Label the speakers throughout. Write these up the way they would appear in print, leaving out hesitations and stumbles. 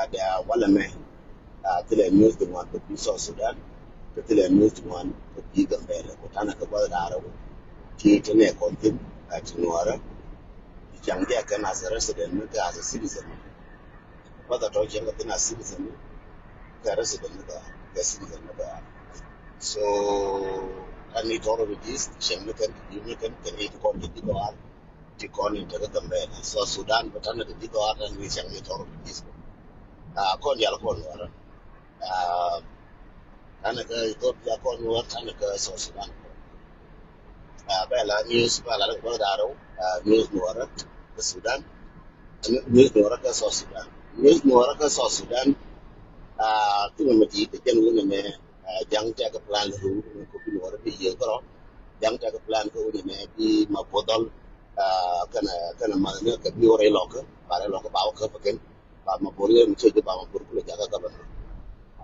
Speaker 1: ada wala me tile news the one to South Sudan tile news the one to bi Gambia ko tana ka ba da arabu ti tene kontin a tinwara jang dia kan as a resident as a citizen but the talking of a citizen the resident the citizen so I need all of this shemnikan unikan can need to come to go into the Gambia so Sudan but under the Digo and we shall get all of this kon yal kon wara anaka Ethiopia kon wara anaka South Sudan bela news bela ko daro news wara the Sudan news wara ka South Sudan news wara ka South Sudan tu mati ke ken wona me jang ta ka plan ru ko bi wara bi ye ko jang ta ka plan ko woni me bi ma podol kana ma ne ka bi wara lokko bare lokko bawo ka paken ba ma bori mu ce ba ma bori ko jaga ka ba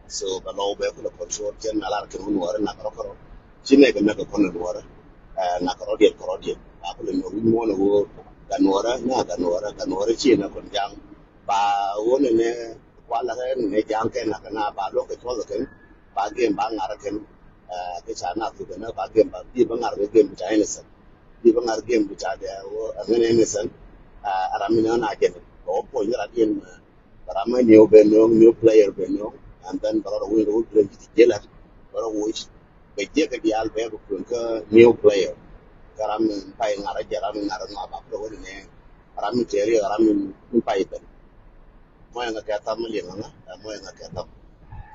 Speaker 1: so ba law be ko control ken ala ka mun wara na ko shine ga na ka kono wara na ka rodie ba ko le no mo no wo ganora na ganora ce na kon jang ba woni ne wala ga ne jang ken na ba lo ke to ken ba game ba ngara ken ke cha na ku na ba game ba bi ba ngara game ta ene san bi ba ngara game ta da wo ngene ne san aramina na ken ko po nyara dien barama new player be no and then bara we will play the jela bara which be je ka dial be ko ka new player karam pai ngara jaram ngara ma ba ko ne aram teri aram pai ben mo nga ka tam le nga mo nga ka tam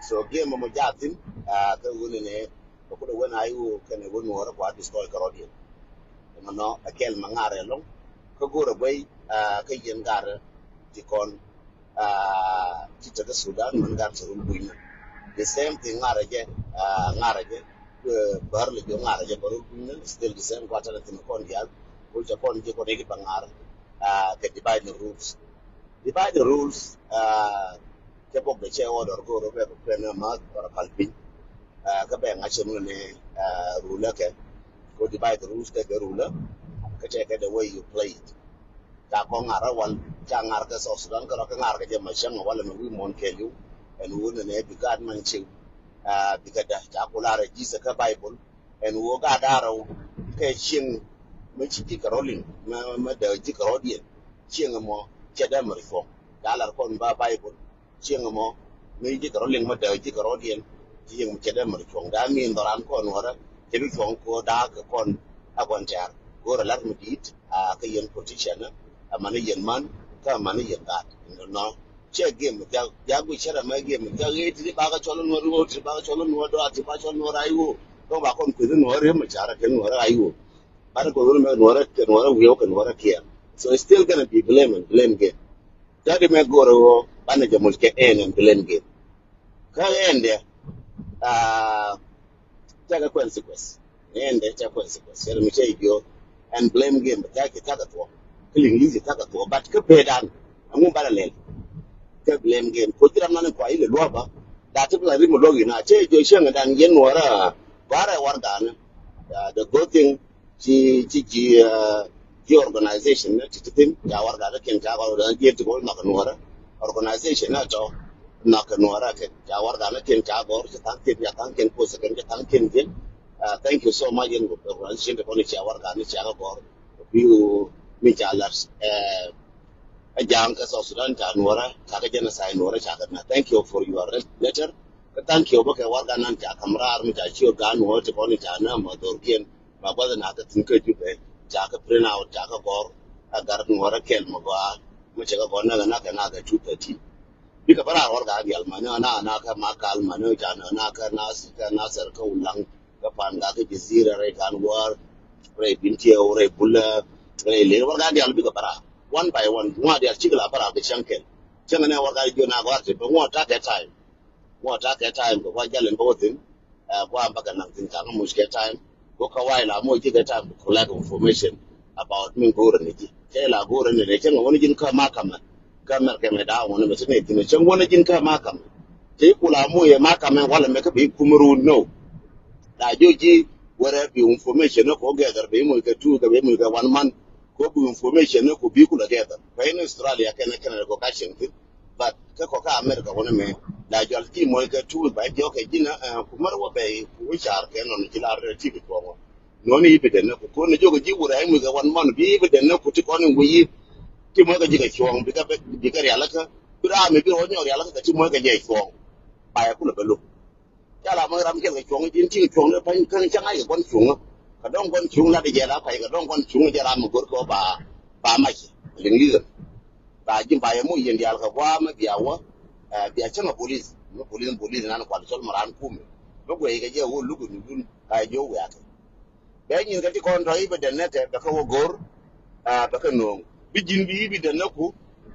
Speaker 1: so game mo jatin ka woni ne ko do wona ayu ken woni wora ko destroy ka rodien no akel mangare long ko goro bay ka yen gar ti kon kita ke Sudan mengar turun buina. The same thing ngaraje bar le jo ngaraje baru buina still the same quarter tin kon dial ko ja kon je ko ne bangar ke divide the rules ke bok de che order go ro be ko na ma para palpin ka be nga chemu ne rule ke ko divide the rules ke rule ke che ke the way you play it ta ko ngara wan ta ngar ka so Sudan ka ngar ka je ma shang wala no wi mon ke yu en wona ne bi gad man chi bi ga da ta ko la ji sa ka bible en wo ga da ro ke shin ma chi ki karolin ma da ji karodien shin mo che da mar fo da la ko ba bible shin mo me ji karolin ma da ji karodien ji mo che da mar fo da mi ndoran ko no ra ke bi fo ko da ka kon a kon jar go ra lar mi dit ka yen position amana yen man ka mana yen ga no che game ja gu chara ma game ja ge ti ba ga cholo no ro ti ba ga cholo no do ati ba cholo no ra yu to ba kon ku no re ma chara ke no ra yu ba ko no no ra ke no ra wi ko no ra ke so it's still going to be blame game that me go ro bana ja mulke and blame game ka ende ta ga consequence ende ta consequence ser mi che io and blame game ta ke ta ga to killing easy ta ga to but ka pedan amun bala le ka blame game ko tiram nan ko ile lo ba da ta la rimo logi na che jo shen dan yen wara bara war dan the good thing ji organization na titin ya war da ken ta ga da je to na kan wara organization na to na kan wara ke ya war da ken ta ga or ta ken ya kan ken ko se ken ta ken je thank you so much in organization ko ni ya war da ni ya ga or you mi jalas a jam ka so Sudan ta nora ta ga jana sai nora ta ga na thank you for your letter thank you baka warga nan ta kamrar mu ta ciyo ga no ta ko ni ta na ma dorkien ba ba na ta tin ka jube ta ka print out ta ka gor a gar nora kel ma ba mu ce ga gonna na ka na ga tutati bika bara warga ga almana na ka ma ka almana ta na ka na sar ka ulang ka pan ga ka jizira rai kan war rai binti rai bulla rai le warga ga bika bara one by one one dia chigla para the shankel changa ne warga jo na gwarte be ngota that time ko wajalen botin ko ambaga na tinta no muske time ko kawaila mo jiga time ko lack information about min gore ne ji ke la gore ne changa woni jin ka makama kamar ke me da woni me tine tine changa woni jin ka makama te kula mo ye makama wala me ka be kumuru no da joji wara bi information ko ga garbe mo ka tu ga be mo ga one man ko bu information ko bi kula ga da fa in Australia kana ko kashin but ka America wona me la jol ti moy ka tu ba jo ke jina kumar wa be ku char ke non ti la re ti ko mo no ni bi den ko ne jogo ji wura mu ga wan man bi den ku ti ko ni wi ti moy ka ji ga chong bi ka ya la ka bra me bi ro nyo ya la ka ti moy ka je chong ba ya ku le lu ya la mo ram ke ga chong jin ti chong ne pan kan chang ai kon chong ka dong kon chung la de ya la ka dong kon chung ja ra mu gor ko ba ma ki lin ba jin ba ya mu yin dial ka wa ma biya wa biya chama police no police na kwa sol maran kume no go ga je wo lugu dun ka jo wa ka be yin ka ti kon ro ibe den ne te ka wo gor ba ka no bi jin bi den na ku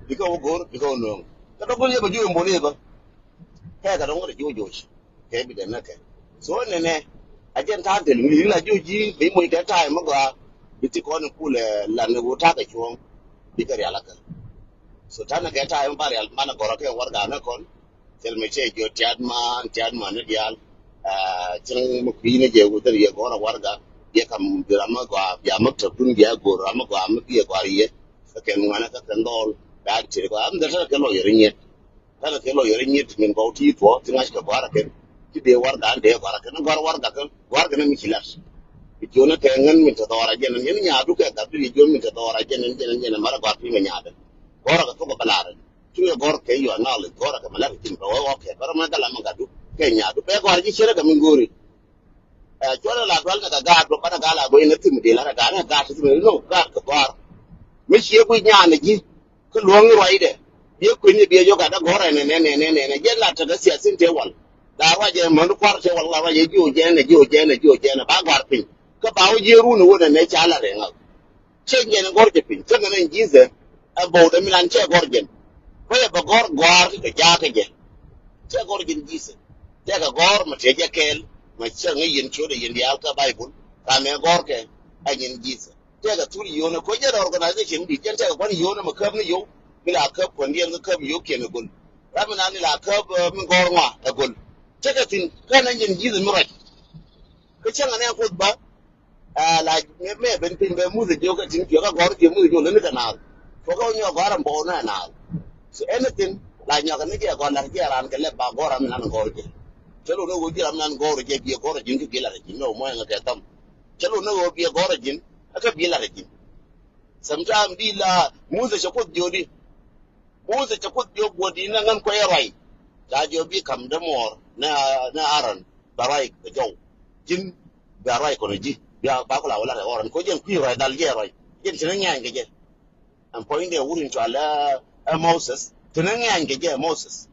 Speaker 1: bi ka wo gor bi ka wo no ka do ko ye ba ju mo ne ba ka do ko jo ke bi den na ke so ne a jen ta de ni la ju ji bi mo ka ta ma ga bi ti kon ku le la ne wo ta ka chuon bi ka ya la ka so tana ke ta en bari al mana goro ke warga na kon tel me che jo tiad man ne dial chang mu pi ne je utar ye goro warga ye kam birama gwa ya mak ta tun ya goro ama gwa am ye gwa ye ka ken wana ka kan dol da che ko am da ke lo yere nye ta ke lo yere nye min ko ti to tin ga ka bara ke ti de warga de bara ke na goro warga na mi kilas jona ke ngan min ta dora jen ne nya du ke ka ti jon min ta dora jen mara gwa pi me nya gora ka ko balare tu ya gor ke yo na le gora ka malaka tin ko wa ke bara ma dala ma gadu ke nya du be gora ji chere ka min gori jora la dwal ka ga do para ga la go ina tim de la ga na ga ti no ga ka gor mi shi ku nya na ji ku luong roi de ye ku ni be yo ga da gora ne je la ta da sia sin te wal da wa je man kwar te wal wa je ju je na ba gwar pin ka ba wo je ru no wo ne cha la re nga che nge na gor je pin che ne ji ze a bo de milan che gor je ko ye ba gor gwar ke ja ke je che gor je ji se che ga gor ma te je kel ma che nge yin cho de yin ya ka bible ka me gor ke a yin ji se che ga turi yo na ko je organization di jen che ga kwani yo na ma kab ni yo mi la kab ko ndien ga kab yo ke na gol ra mi na ni la kab mi gor wa a gol che ga tin ka na yin ji se mi ra ko che nga ne ko ba la me ben pin be mu de yo ka tin yo ka gor je mu yo le ni ka na ko ko nyo gor am bo na so anything la nyo ka ni ke gor la ke ran ke le ba gor am nan gor je chelo no wo ji am nan gor je bi gor jin ke la ji no mo nga ke tam chelo no wo bi gor jin aka bi la ji sometimes bi la mu ze ko jodi mu ze ko jodi na ngan ko yarai ta jo bi kam da mor na aran barai ko jo jin barai ko ji ya ba ko la wala oran ko jen ku rai dal je rai jen tin nya nge je am point de wurin to ala Moses tin nya nge je Moses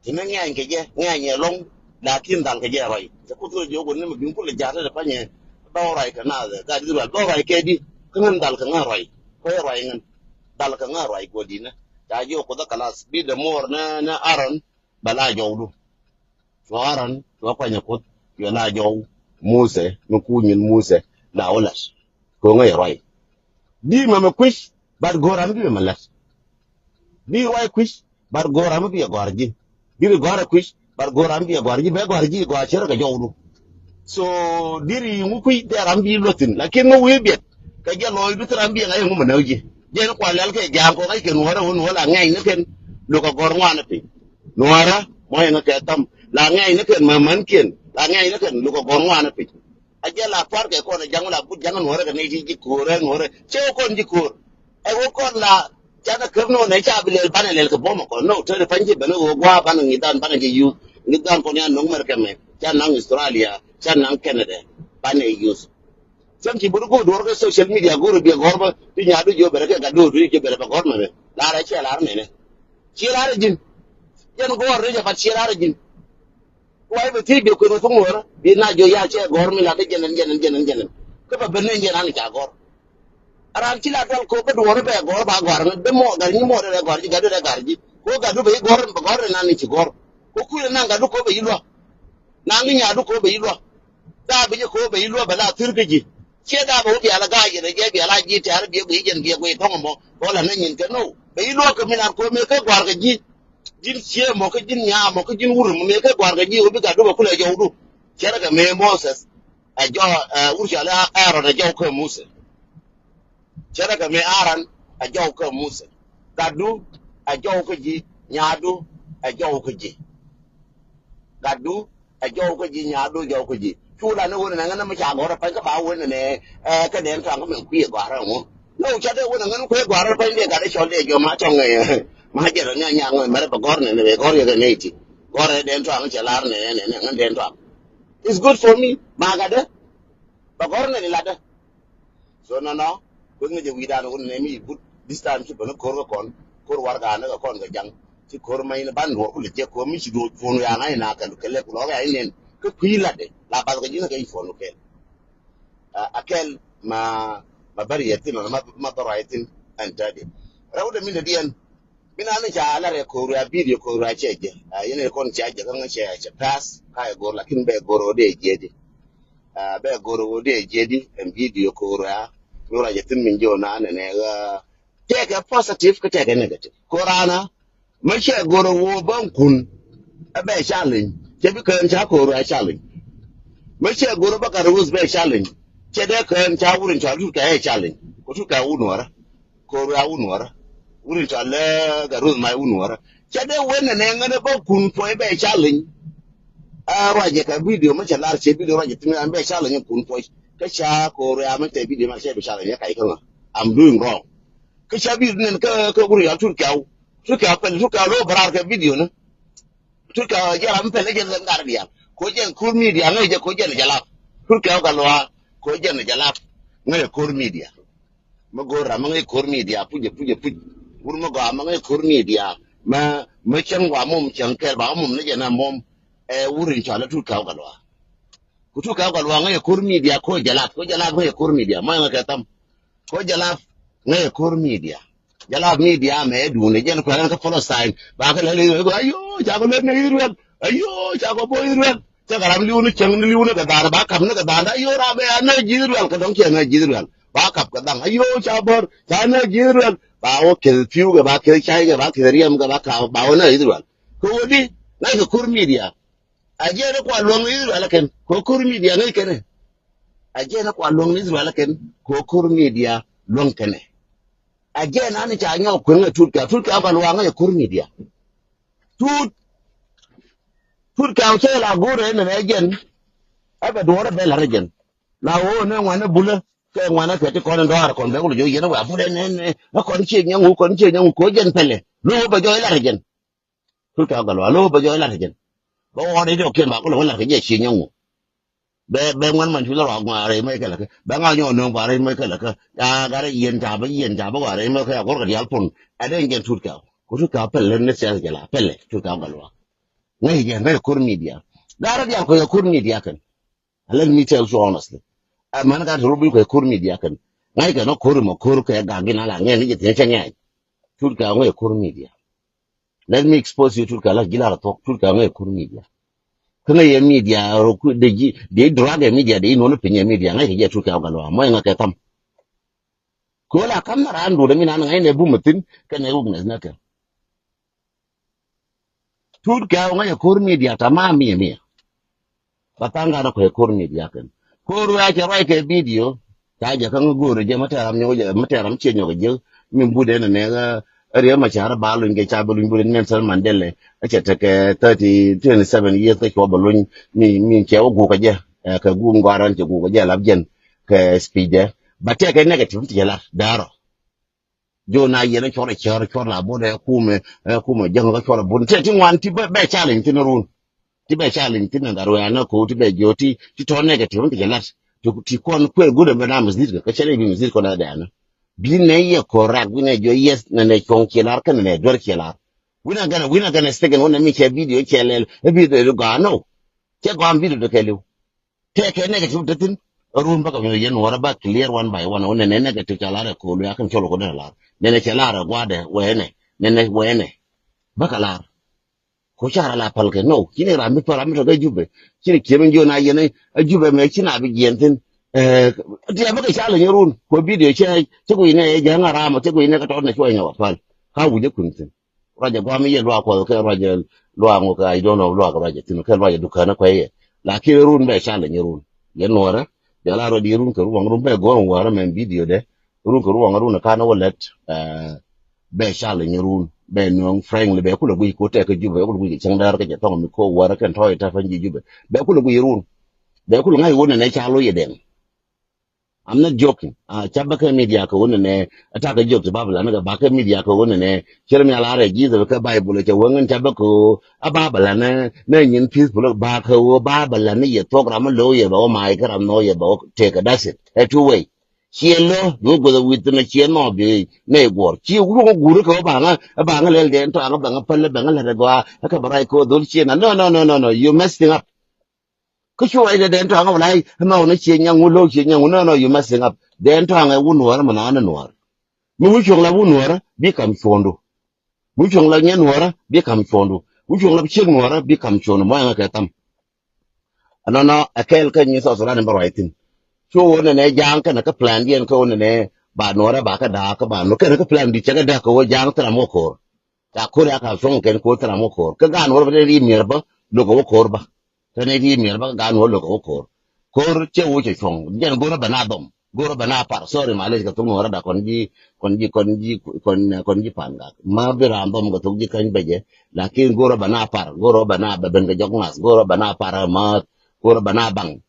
Speaker 1: tin nya nge je nya nya long la kin dal ke je rai ta ku to jo ko ne bin ku le jara da panye do rai ka na ga di ba do rai ke di kan dal ka nga rai ko rai ngan dal ka nga rai ko di na ta jo ko da kalas bi da mor na aran bala jo Waran wafanya kot yana jaw Muse nukunyin Muse na olas ko ngai roi di mama kwish bar goram bi malas di roi kwish bar goram bi gorji di gora kwish bar goram bi gorji be gorji go achere ga jawdu so diri ngu kwi de rambi lotin lakin no webet ka je loy du rambi ngai ngu manawji je ko lal ke jam ko ngai ken wora won wala ngai ne ken lu ko gor ngwana pe nuara moy na ke tam la ngai ne ken maman ken la ngai ne ken lu ko gor ngwana pe aje la par ke ko na jangla bu jangan nuara ke ne ji ko re nuara che ko ji ko e ko kon la jana kerno ne cha bile banel ko bomo ko no tere panji bano go gwa bano ngidan bano ji yu ngidan ko ne no mer ke me cha nang Australia cha nang Canada bane use sam ci buru go dor ko social media go ru bi gorba ti nyaadu jo bere ke ga do ru je bere ba gorma me la ra che la ne ci la ra jin yen go re ja ba ci la ra jin way be ti be ko no ngora bi na jo ya che gormi la de jenen ko ba benne ngen an ka gor aran ci la dal ko be do be gor ba gor be mo gar ni mo de gor ji ga do de gar ji ko ga do be gor ba gor na ni ci gor ko ku na ga do ko be yilo na ngi nyaadu ko be yilo da bi ko be yilo bala turkeji che da bo bi ala ga ye de bi ala ji ta bi bi jen bi ko to mo ko la na nyin ke no be yilo ko mi na ko me ke gwar ga ji jin che mo ko jin nya mo ko jin wur mo me ke gwar ga ji o bi ga do ko le jo du che ga me Moses a jo urja la aro da jo ko Musa che ga me aran a jo ko Musa ga du a jo ko ji nyadu a jaw ko ji gadu a jaw ko ji nyadu jaw ko ji chula no wona ngana ma cha gora pa ka ba wona ne ka den tang ko men kwi gora mo no cha de wona ngana ko gora pa ne ga de chol de jo ma chong ne ma je ro nya nya ngo ma ba gor ne ne gor ye ne ti gor den tang cha lar ne ne ngan den tang it's good for me ma ga de ba gor ne la de so no ko ngi je wi da no ne mi but this time ki bana kor kon kor war ga na kon ga jang ci kor may na ban ho ku le ko mi ci do fonu ya ngay na kan ke le ko ga ay nen ko pila de la ba ga jina ga fonu ke akel ma bari yatin ma barayatin antadi rawda min diyan mina na ja ala re ko ya video ko ra cheje yene kon cheje kan che pass kai gor lakin be goro de jeje be goro de jeje en video ko ra no ra yatin min jo na ne ga take a positive ko take a negative ko rana mace goro wo ban kun abe challenge ke bi kan cha ko ra challenge mace goro ba ka rus be challenge ke da kan cha wurin cha du ka ya challenge ko tu ka unwara ko ra unwara wurin cha le ga rus mai unwara ke da wannan ne ngane ba kun ko be challenge a raje ka video mace lar ce video raje tun an be challenge kun ko ka cha ko ra mace video ma ce be challenge kai kan I'm doing wrong ka cha bi ne ka wurin ya tu ka tuka lo barar ka video na tuka jara mpe le jen ngar dia ko jen kur media ngai je ko jen jalap tuka ka lo ko jen jalap ngai kur media ma gora ma ngai kur media puje wur ma ga ma ngai kur media ma chen wa mum chen ker ba mum le jena mum wurin cha la tuka ka lo ku tuka ka lo ngai kur media ko jalap ngai kur media ma ngai ka tam ko jalap ngai kur media jala media me du ne jen ko ran ka follow sign ba ka le ko ayo ja ko le ne irwel ayo ja ko boy irwel ja ga ram liunu chang ni liunu ka dar ba kam ne ka dar ayo ra be na jirwel ka don ke na jirwel ba kap ka dang ayo ja bor ja na jirwel ba o ke fiu ga ba ke chai ga ba ke riam ga ba ka ba o na irwel ko wodi na ka kur media a je ne ko long irwel ken ko kur media ne ken a je ne ko long irwel ken ko kur media long ken again ani cha nya ko nga tutka ba luanga ya kur media tut tutka che la gore ne again aba do ra bela regen la wo ne wana bula ke wana ke ko ndo har kon be ko jo yena wa bule ne ko che nya ko jen pele lo ba jo la regen tutka ga lo ba jo la regen ba wo ne do ken ba ko lo la ke je che nya be ngwan man chula ro ngwa re mai ka la be nga nyo no ba re mai ka la ka ya ga re yen ta ba wa re mai ka ko ga yal pun a de ngen tutka ko tutka pele ne se ga la pele tutka ga lo ngai ge ngai kur media da ra dia ko kur media kan let me tell you honestly man ga rubu ko kur media kan ngai ga no kur mo kur ka ga gina la ngai ni je chen ngai tutka ngai kur media let me expose you tutka la gila to tutka ngai kur media kana ye media ro ku de drag media de no no pinye media ngai ge tutka ga lo mo ngai ka tam ko la kamera ando de mina ngai ne bu mutin kana yu na ka tutka ngai kur media tamami mi batanga na ko kur media kan ko ya ke rai ke video ta je kan goro je mataram ce nyo je min bude ne ga ariya machara balun ge cha balun bude Nelson Mandela ace ta ke 27 years ko balun min ke go ka je ka gu ngaran ke go je labjen ka speed ba te ke negative ti la daro jona yene chora bude kuma jang ga chora bun te tin wan ti be challenge tin run ti be challenge tin ngaro ya na ko ti be joti ti to negative ti la ti kon kwer gude be na muzika ka chele bi muzika ko na da na bi ne ye korak bi ne jo yes na ne chon kelar kan ne dor kelar wina gana stegen wona mi ke video kelel e video ga no ke go am video ke lu te ke negative tin run ba ka yen wara ba clear one by one wona ne negative kala ko lu ya kan cholo ko na la ne kelar gwade wene wene ba kala ko chara la palke no kini rami to ga jube kini kemen jo na yene jube me kina bi yentin dia ba ka chala nyerun ko video che ko ine ga ngara ma che ko ine ka to na chwa nya wa pal ka wuje kuntin raja gwa mi ye lwa ko ka raja lwa ngo ka I don't know lwa ka raja tin ka raja dukana ko ye la ki run be chala nyerun ye nora ya la ro di run ka ruwan run be go wara men video de run ko ruwan run ka na wallet be chala nyerun be no frank le be ku lu ko te ke jube ku lu chang dar ke tong mi ko wara kan toy ta fanji jube be ku lu run be ku ngai wona ne cha lo yeden. I'm not joking. Chabaka media ko wona ne ataka joke to babla na baka media ko wona ne chermi ala re giza ka bible ke wangan chabako ababala na nyin peaceful ba ko babala ne ye program lo ye ba my karam no ye ba take a that's it a two way chielo go go with na chieno bi ne gor chi go guru ko ba nga le den to nga ba nga palle ba nga le gwa ka barai ko dol chiena no you messing up cứ chú ấy đến thằng ông này mà nó chuyện nhau ngu lâu chuyện nhau nó you messing up đến thằng ấy uốn nuora mà nó nuora mu chung la uốn nuora bi kam chondo mu chung la nyen nuora bi kam chondo mu chung la chieng nuora bi kam chondo mo nga ka tam no akel ka ni so so na ba right tin chú wona ne jang ka na ka plan dien ko wona ne ba nuora ba ka da ka ba no ka plan di chaga da ko jang tra mo ko ta ko ya ka song ken ko tra mo ko ka ga nuora ba ri mi ba lo ko ba ta ne ri mi ba ga nuora lo ko kor che wo che chong jen goro bana dom goro bana par sorry male ka tungo rada kon ji panga ma be ram dom ga tuji kan beje lakin goro bana par goro bana ben ga jogmas goro bana par ma goro bana bang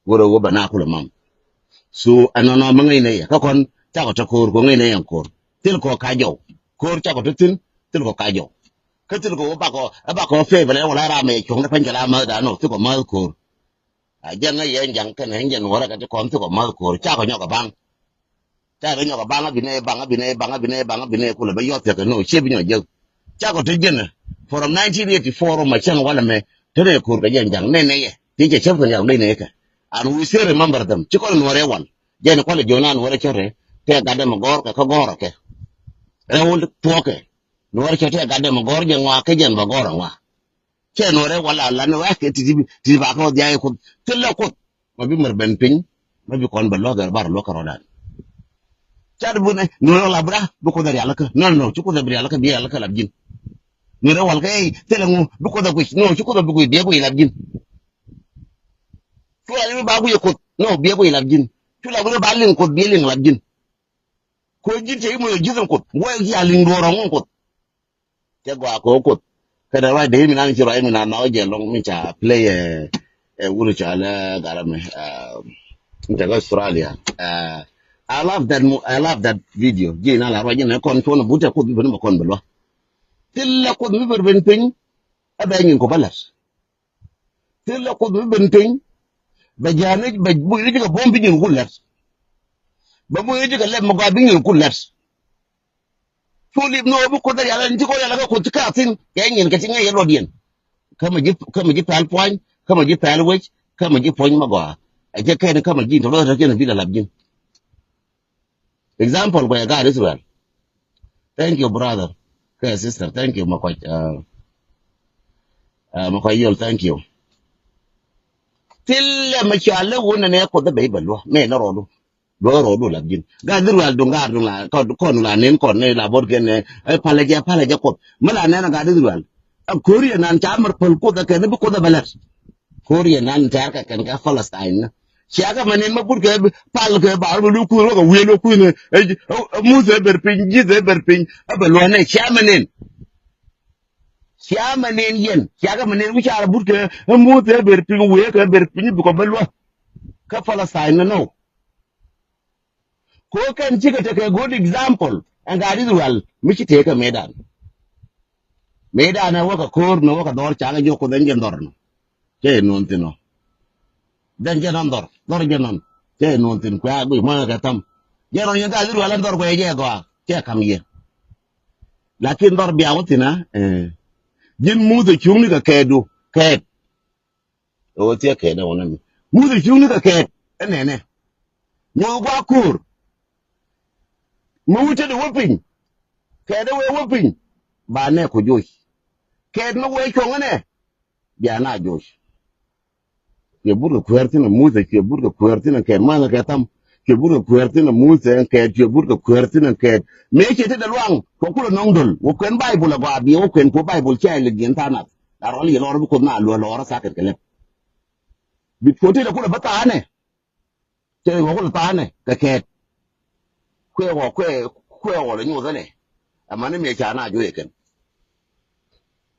Speaker 1: goro go bana kula mam so anono mangai ne ka kon ta ko ta kor ko ngai ne yan kor til ko ka jo kor ta ko tin til ko ka jo ka til ko ba ko fe bele wala ra me chong na pen jala ma da no til ko ma kor janga yen jang kan hen jan wara ka ko to ko mal ko cha ko nyoka bang cha ro nyoka bang bine ko le ba yote ka no che bi nyo je cha ko te jen from 1984 ma chan wala me te ne ko ga yen jang ne ye ti je chef kan ya le ne ka and we still remember them chi ko no re wan jen ko le jonan wara chore te ga de ma gor ka gor ke re wol to ke no wara chote ga de ma gor je ngwa ke jen ba gor ngwa che no re wala la no ke ti ba ko dia ko te le ko ma bi mer ben pin ma bi kon ba lo gar bar lo karo dan chad bu ne no la bra bu ko dar yalla ka no ci ko da bi yalla ka bi yalla ka labjin no re wal kay te le mu bu ko da ko no ci ko da bu ko bi ko labjin tu ali ba ko ko no bi ko labjin tu la bu ba lin ko bi lin labjin ko jin te mo jizon ko wo ya lin do ron ko te gwa ko kada wa de mi nan ci ro mi na na je long mi cha play wuru cha la garame into Australia. I love that video. Jina la roja na kon kon buta ko bi bani kon belwa. Tilla ko mi ber ben pin aba nyin ko balas. Tilla ko mi ben pin ba jani ba bu ni ga bombi nyin kulat. Ba bu ni ga le ma ga bi nyin kulat. Fuli no bu ko da yala ndi ko yala ko tika tin ya nyin ka tinga yelo dien. Kama ji pal point, kama ji pal wech, kama ji point ma ga. Aje kai ne kama ji to lo ta ke na bi la labjin. Example where God Israel. Thank you, brother. Okay, sister. Thank you, Makwai. Makwai Yol, thank you. Till Machala won an echo the baby law. Me no rodo. Rodo labjin. God Israel don't guard la con la name con la borgen palaja cop. Malanana God Israel. A Korean and Chamber Polko that can never call the balance. Korean and Tarka can get Palestine. Siaga manen ma pur ke pal ke bar lu ku ko we lu ku ne mu ze ber pin ji ze ber pin abalo ne siamanen yen siaga manen wi chara pur ke mu ze ber pin we ke ber pin bu ko balwa ka fala sai no ko kan ci ka take good example an ga rizwal miki te ka medan na waka kor no waka dor changa joko den gen dor no ke non tino den gen dor gen ke non tin kwa bu ma ka tam jero yin ga liru alan dor ko ye go ke kam ye lakin dor biya wutina jin mu da kyuni ka kedu ke o te ke da wonan mu da kyuni ka ke ne mu gwa kur mu wuce da wupin ke da we wupin ba ne ku josh ke no we kyongane biya na josh ke burga kuertina mu da ke burga kuertina ke ma ka tam ke burga kuertina mu da ke burga kuertina ke me ke te da luang ko kula nongdol wo ken bible ga bi wo ken ko bible cha le gen tanat da roli lor ko na lo sa ke le bit ko te da kula batane te go kula tane ka ke kwe wo le nyu da ne amane me cha na jo eken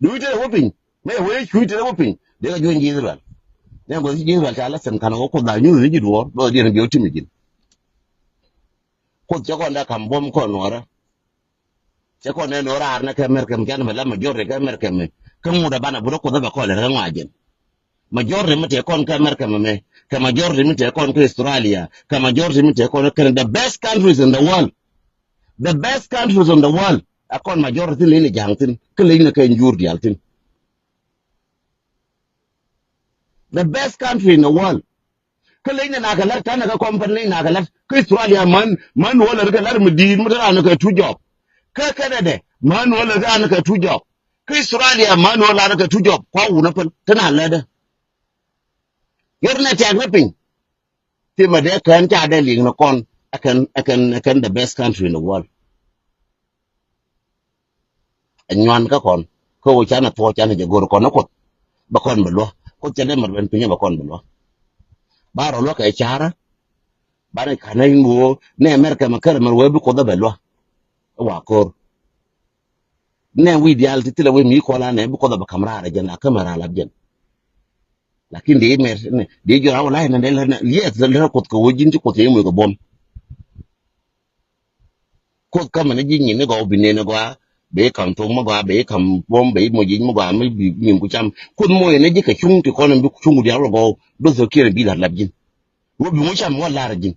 Speaker 1: du te wopin me we chu te wopin de ga jo ngi dal ne go ji dal ta la sen kan ko da nyu ri do do di bi otimi jin ko ko da kam bom ko nora se ko ne nora ar na ka mer kam kan la ma jorre ka mer kam kan mu da bana bu ko da ba ko le ga ngajin majority mete kon ka America me ka majority mete kon ka Australia ka majority mete kon ka the best countries in the world, the best countries in the world akon majority le ni jangtin ka le ni ka njur dialtin the best country in the world ka le ni na ka lar kana ka company na ka lar ka Australia man wala ka lar mudin mutana na ka tu job ka Canada man wala ka na ka tu job ka Australia man wala na ka tu job kwa una pan tana lada yorna ta ngapin ti ma de kan ta de ling na kon akan the best country in the world anywan ka kon ko cha na to cha na je gor kon ko ba kon belo ko cha de mar ben pinya ba kon belo ba ro lo ka chara ba ne kana ngo ne America ma kar mar we bu ko da belo wa kor ne wi dial ti la we mi ko la ne bu ko da ba kamra ra je na kamera la je lakin de mer de jo ra wala ne le yes le ko ko wojin ti ko te mo ko bom ko kama ne jinyi ne go binne ne go be kam to mo go be kam bom be mo jinyi mo go me bi mi ku cham kun mo ne ji ka chung ti ko ne bi chung di alo go do so kire bi la labjin wo bi mo cham wala ra jin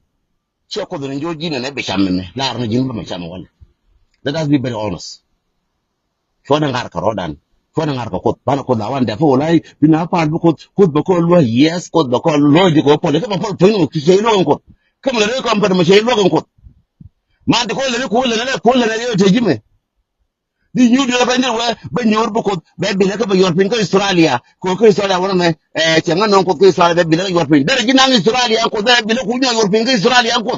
Speaker 1: che ko do ne jo jine ne be cham ne la ra jin ba ma cham wala let us be very honest fo na ngar ka rodan fo na ngar ka ko bana ko da wan da fo lai bina pa bu ko ba ko lo yes ko ba ko lo ji ko pole ka ba pole no ki se lo ko kama ne ko am pa ma se lo ko ma de ko le ko le te jime di ñu di la ba ñëw ba ñëw bu ko be bi la ko ba yor pin ko Australia ko Australia wala me ci nga non ko Australia be bi la yor pin dara ji nang Australia ko dara bi la ku ñu yor pin ko Australia ko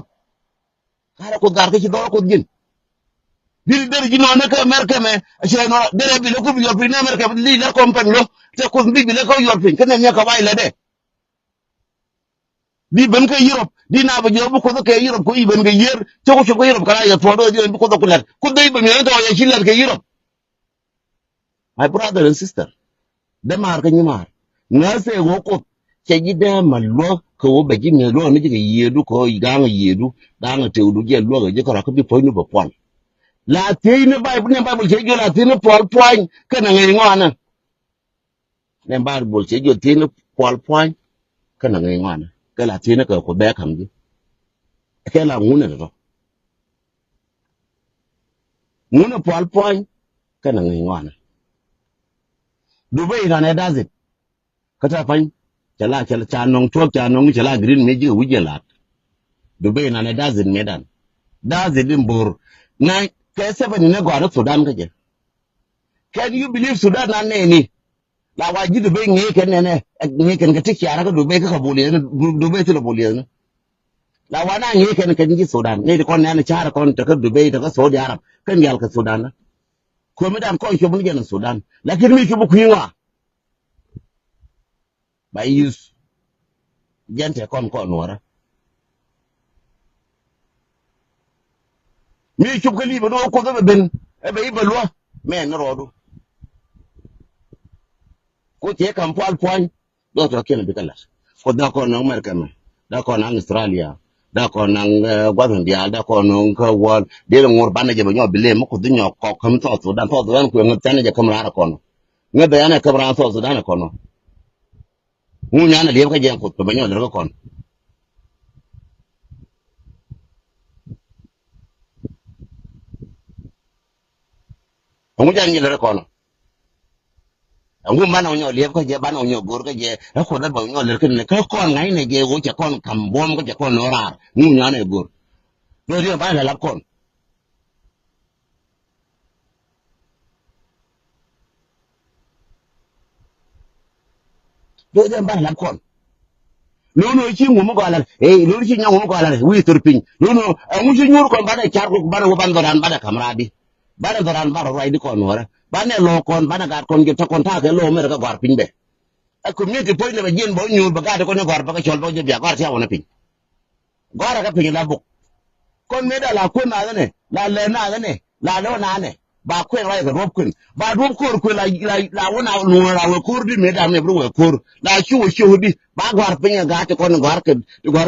Speaker 1: kala ko gar ko ci do ko gin di dara ji non ka America me ci no dara bi la ko yor pin America li la compagnie lo te ko bi la ko yor pin kan ne ka bay la de di ben ka Europe di na ba jobu ko ka Europe ko iben ga yer to ko Europe kala ya to do di ko ko lar ko dai ba mi to ya ci lar ka Europe my brother and sister de mar ka nyimar na se go ko ke gi de mallo ko wo ba gi ne lo ni ga yedu ko ga nga yedu da nga te du je lo ga je ko ra ko bi po ni ba pon la te ni bible je jo la te ni pol point ka na ngai ngwana ne bible je jo te ni pol point ka na ngai ngwana ka la te ni ka ko be kam gi ke la ngune do ngune pol point ka na ngai ngwana Dubai na ne dazit kata fan chala cha nong top cha nong chala green meji wije lat Dubai na ne dazit medan dazit din bor na ke seven ne go na Sudan kaje can you believe Sudan na ne ni la waji Dubai nge ken ne nge ken ka tiki ara ka Dubai ka boli ne Dubai to boli ne la wana nge ken ka ji Sudan ne kon ne cha kon ta ka Dubai ta ka Saudi Arab kan yal ka Sudan na ko medan ko shi mun gena Sudan lakin mi ki bu kuyiwa ba yus gente kon ko nora mi ki ko liba do ko do ben e be ibalwa men rodo ko te kam pal point do to ken bi kala ko da ko no America me da ko na Australia da ko na gwadon dia da ko no ka wal de ngor banaje ba nyo bile mo ko dunyo ko kam to Sudan ko ngata je kam ra ko no ngabe yana kabra to Sudan ko no mu nyana liam ka jeng ko to banyo dal ko kon mu jangi le ko no ngu mana nyo liam ka je bana nyo gor ka je ko dal ba nyo le ken ne ka kon ngai ne je go che kon kam bom ko je kon no ra mu nyana e gor do ri ba la kon do ri ba la kon lono ci ngumu ko alal lono ci nyangu ko alal wi turpin lono mu ci nyur ko bana char ko bana wo bando dan bana kamradi bana doran baro ray di ko nora bana lo kon bana gar kon to kon ta ke lo mer ka gar pin be a community point le jen bo nyur ba ga ko ne gar ba ka chol bo je biya gar ta wona pin gar ka pin la bu kon me da la ko na ne la le na ne la lo na ne ba kwe rai ga rob kun ba rob kor kwe la wona no la we kor di me da me bro we kor la chu di ba gwar pinya ga te kon gwar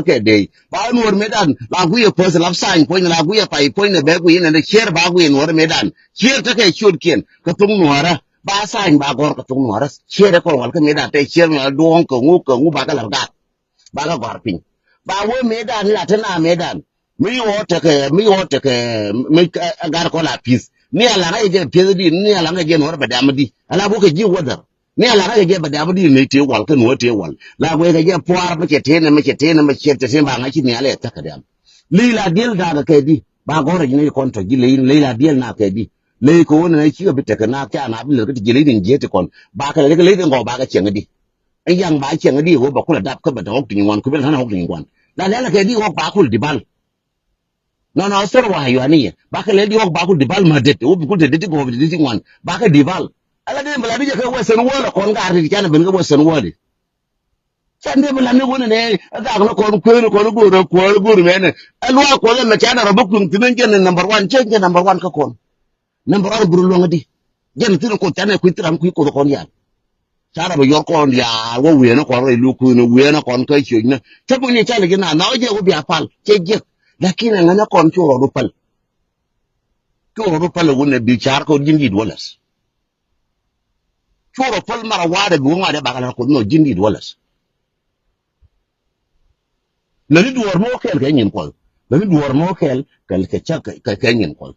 Speaker 1: ke de ba no me dan la gu ye pos la sign point la gu ye pai point ne be gu ye ne share ba gu ye no me dan share ta ke chud kien ka tung no ra ba sign ba gor ka tung no ra share ko wal ka me da te share ma duong ko ngu ba ka la ga ba ka gwar pin ba we me dan la tana me dan mi wote ke mi agar ko la pis ni ala ga je pis di ni ala ga je no ba dam di ala bo ke ji wodar ni ala ga je ba dam di ne te wal ka no te wal la we ga je poar ma ke te ne ma ke te ne ma ke te ba nga ki ni ala ta ka dam lila dil da ga ke di ba go re ni kon to ji lila dil na ke di le ko ne ki ga bita ka na ka na bi le ka ji le din je te kon ba ka le din go ba ga chen di ai yang ba chen di go ba ku la dap ka ba da hok tin wan ku be na hok tin wan la ke di go ba ku di bal no soro wa hayo ani baka le di wok ba ku dibal ma det wo ku de dit go de dit wan baka dibal ala de bala di ka wesen wala kon ga ri kana ben ga wesen wala sande bala ne wona ne ga no kon ko mene alwa ko le kana rabukum tinan ken number 1 chen number 1 ka kon number 1 buru lo ngadi jen tin ko tane ku tiram ku ko kon ya chara ba yor kon ya wo we no kon re lu ku no we no kon ka chi na tabu ni chale gina na oje go bi apal che lakini ngana kon churo rupal wona bi char ko jindi walas churo pal mara wade bu ngade bagala ko no jindi walas lani duwar mo kel ke nyin kol lani duwar mo kel kal ke chak ke nyin kol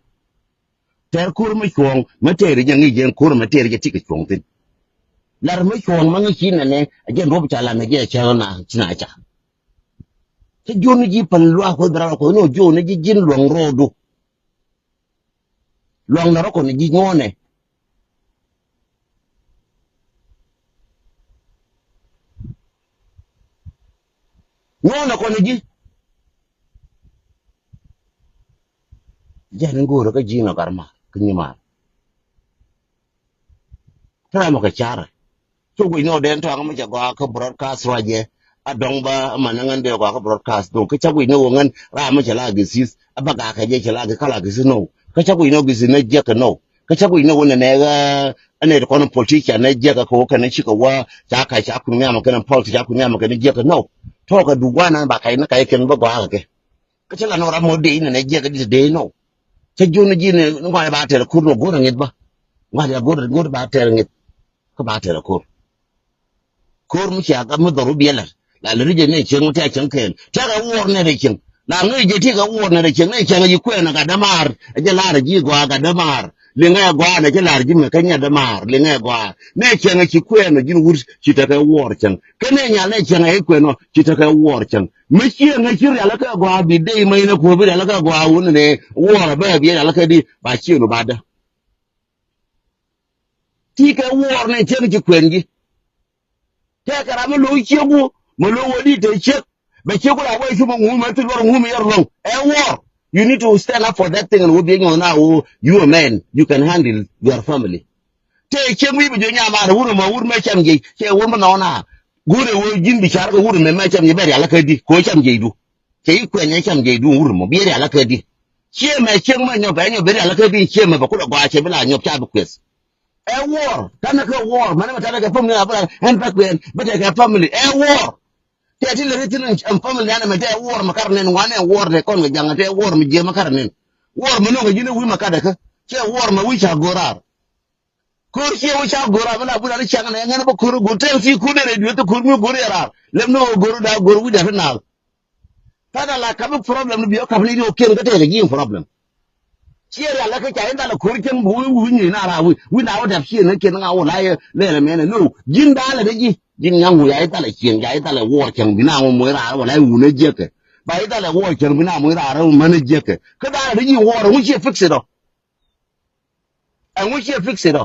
Speaker 1: ter kur mi chong ma teri jangi jen kur ma teri je tik chong tin lar mi chong ma ngi china ne ajen rob chala me je chana china cha te joni ji pan lwa ko dra ko no joni ji jin long rodu long na ko ni ji ngone ngone ko ni ji jan ngoro ka ji na karma kinyima tra mo ka chara to go no den to ngam ja go ka broadcast raje adong ba manangan de go ka broadcast do ka chagu no ngan ra ma chala gisis abaga ka je chala ga kala gisis no ka chagu no gisis na je ka no ka chagu no wona ne ga ane da kono politician na je ka ko kana shi ka wa ta ka sha kun ya maka nan politics ya kun ya maka ne je ka no to ka dugwa nan ba kai na kai ken ba go ka ke ka chala no ra mo de ina ne je ka de no ta jona ji ne ngwa ba ta ko no go ngit ba ngwa ya go ba ta ngit ka ba ta ko kor mu ya ga mu daru biyala la le rije ne chen ta chen ken ta ga wor ne de chen la ngi je ti ga wor ne de chen ne chen ji kwe na ga damar je la ji gwa ga damar le nga gwa na je la ji me kanya damar le nga gwa ne chen ji kwe na jin wur ci ta ga wor chen ke ne nya ne chen ai kwe no ci ta ga wor chen me chi nga chi ya la ka gwa bi de mai na ko bi la ka gwa wun ne wor ba bi la ka di ba chi no ba da ti ga wor ne chen ji kwen ji te kara mo lo chegu mo lo wodi te chek be chegu la boy suma ngum ma tulor ngum yar long war you need to stand up for that thing and we being on now you a man you can handle your family te chegu bi jo nya ma wuro ma wuro ma cham je che wo ma no na gure wo jin bi char ko wuro me ma cham je bari ala ka di ko cham je du che yi kwenye cham je du wuro mo bi ala ka di che me cheng ma nyo ba nyo bari ala ka di che me ba ko ba che bila nyo cha bu kwes war kana ka war mana mata ka family abara en pakwen bata ka family war te ti le tin en family ana mata war makarnen wane war de kon ga janga te war mi je makarnen war mo no ga jine wi makada ka ke war ma wi cha gorar ko ke wi cha gorar mana bu da changa ne ngana ba ko go te fi ku de radio to ko mu go yara lem no go da go wi da na tada la ka problem bi o ka ni o ken ga te ga problem chia la ka cha la ko chen bu ni na ra wi na wa da chi ne ken nga wo la le le me ne no jin da la de ji jin yang wu ya ta la chen ya ta la wo chen bi na wo mo ra wa la wu ne je ke ba ta la wo chen bi na mo ra ra mo ne je ke ka da la ji wo ro wu chi fix it an wu chi fix it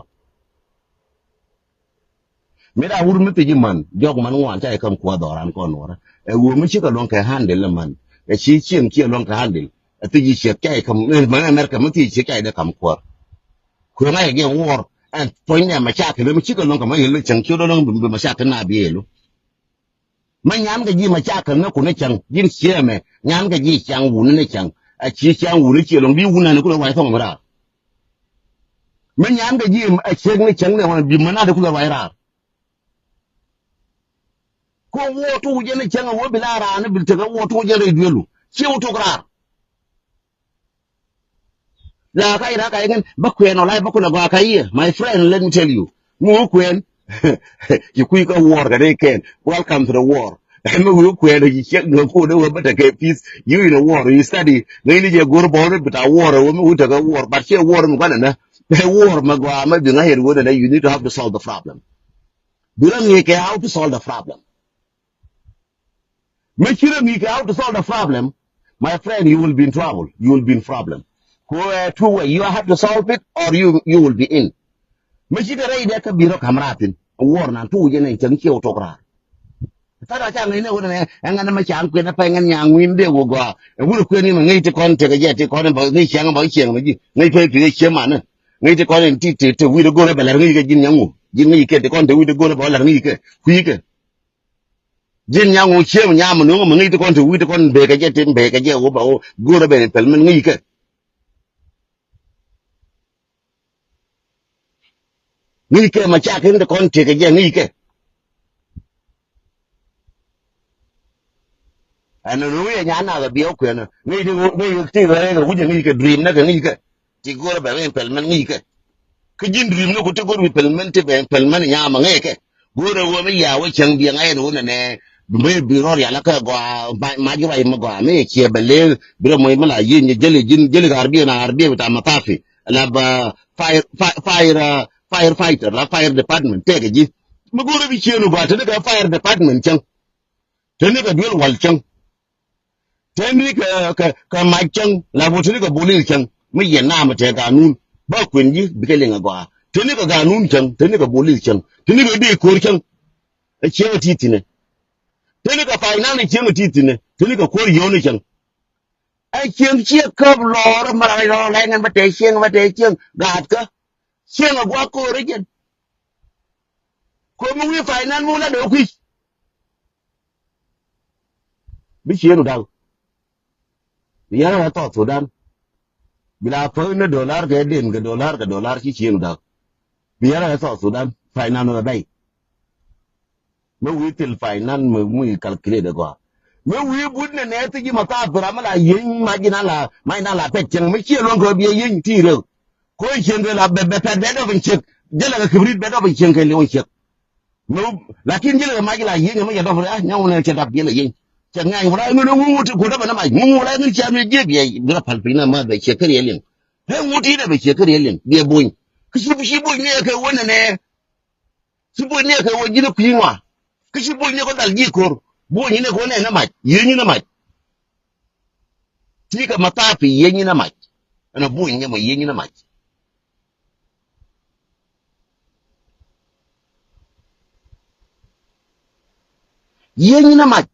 Speaker 1: me da wur mi te ji man jog man wa cha kam ko do ran ko no ra e wo mi chi ka lon ka handle man e chi chen ki lon ka handle ti ji che kai kam ma America mu ti che kai da kam ko na ge war an point ya ma cha ke mu chi ko non kam yin chang chu do non bu ma cha ke na bi elu ma nyam ga ji ma cha ke na ku ne chang jin che me nyam ga ji chang wu ne chang a chi chang wu ne che long bi wu na ne ku wa thong ma ra men yan ga ji a cheng ne cheng ne wan bi mana da kula waira ko wo to je ne cheng wo bilara ne bil ta wo to je re duelu chi wo to kra la kai ra kai gan ba kwen no lai ba kula ga kai my friend let me tell you mu kwen you quick a war ga they can welcome to the war and we kwen you check no ko de ba ta ke peace you in a war you study ngai ni je gor bo ne bita war wo mu ta ga war but che war mu kana na war ma gwa ma bi ngai wo da you need to have to solve the problem bilang ni ke how to solve the problem make sure ni ke how to solve the problem my friend you will be in trouble you will be in problem two way you have to solve it or you will be in machi da rai da ka biro kamratin war na tu je ne chan chiu to kra ta da cha ne wona ne an an ma chan kwen pa ngan yang win de wo gwa wu kwen ni ngai te kon te ga je te kon ba ngai chang ba chiang ma ji ngai pe ti che ma ne ngai te kon ti te wi de go ne ba la ngai ga jin yang jin ngai ke te kon te wi de go ne ba la ngai ke ku ke jin yang che ma nya ma no ma ngai te kon te wi te kon be ga je te be ga je wo ba go ne be pel men ngai ke ngai ke ma cha ke te kon te ga je ngai ke anh nói với nhà nào là biểu quyền này ngay thì ngay thì cái cũng như cái dream nó cái ngay cái thì cô là bảo em phải mình ngay cái dream nó cũng có bị phải mình thì phải mình nhà mà ngay cái cô là cô mới giàu cái chân biển ấy nó này mới bị rồi là cái quả mà cái vậy mà quả mấy chia bể bây mới mà là gì như jelly cái Arabia bị tama tafi là firefighter là fire department cái gì mà cô là bị chia nó vào thế cái fire department chăng thế cái dual wall chăng teni ka machang la bo teni ka bolil chang me yena ma te ganun ba kwenji bikele ngwa teni ka ganun chang teni ka bolil chang teni ka de kor chang e chenga titine teni ka final ni chenga titine teni ka kor yoni chang ai cheng che kap lor mara lo la ngan ba te cheng gat ka chenga gwa ko rejen ko mu wi final mu la do kwi bi chenu daw yana to Sudan bila fa na dollar ga den ga dollar ki chenu daw biara sa Sudan finance na dai me wi til finance me mu calculate da kwa me wi budne ne ti ma ta bra ma la yin ma gina la mai na la pe chen me chi lon ko bi yin ti re ko chen ga la be pe be do bin chek jela ga kibrit be do bin chen ke le won chek me lakin jela ma gila yin me ya do ra nya wona che da bi le yin chen ngai wala me no mu ti ko da ba na mai mu wala ni cha me je bi bra pal pina ma be che ke re lin he mu ti da be che ke re lin bi bun kishi bun ne ke wona ne si boy ne ka wo jina kuinwa kishi boy ne ko dal ji kor boy ne ko ne na mach yenyi na mach tika matapi yenyi na mach ana boy ne mo yenyi na mach yenyi na mach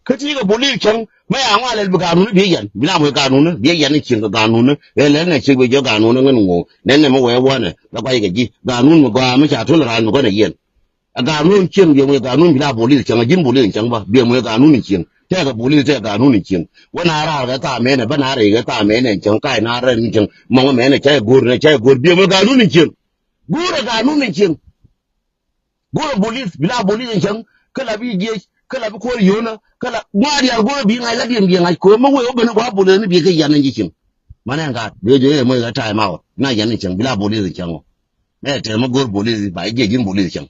Speaker 1: kati ga boli kan mai anwa le bu kanunu bi yan bila mo kanunu bi yan ni kin ga kanunu ele ne chi bi jo kanunu ngan ngo ne ne mo we wa ne la ba ga ji kanunu mo ga ma cha to la no ko ne yen a kanunu kin bi mo kanunu bila boli kan jin boli kan ba bi mo kanunu kin ta ga boli ta kanunu kin wana ra ga ta me ne ba na re ga ta me ne kan kai na ran kin mo me ne cha gor bi mo kanunu kin gura kanunu kin gura boli bila boli kan kala bi je kala bi ko yona kala ngari al go bi ngai la diem bi ngai ko mo we ben ko bole ni bi ke yan ni kin mana nga be je mo ga tai ma na yan ni kin bila bole ni kin me te mo gor bole ba je jin bole kin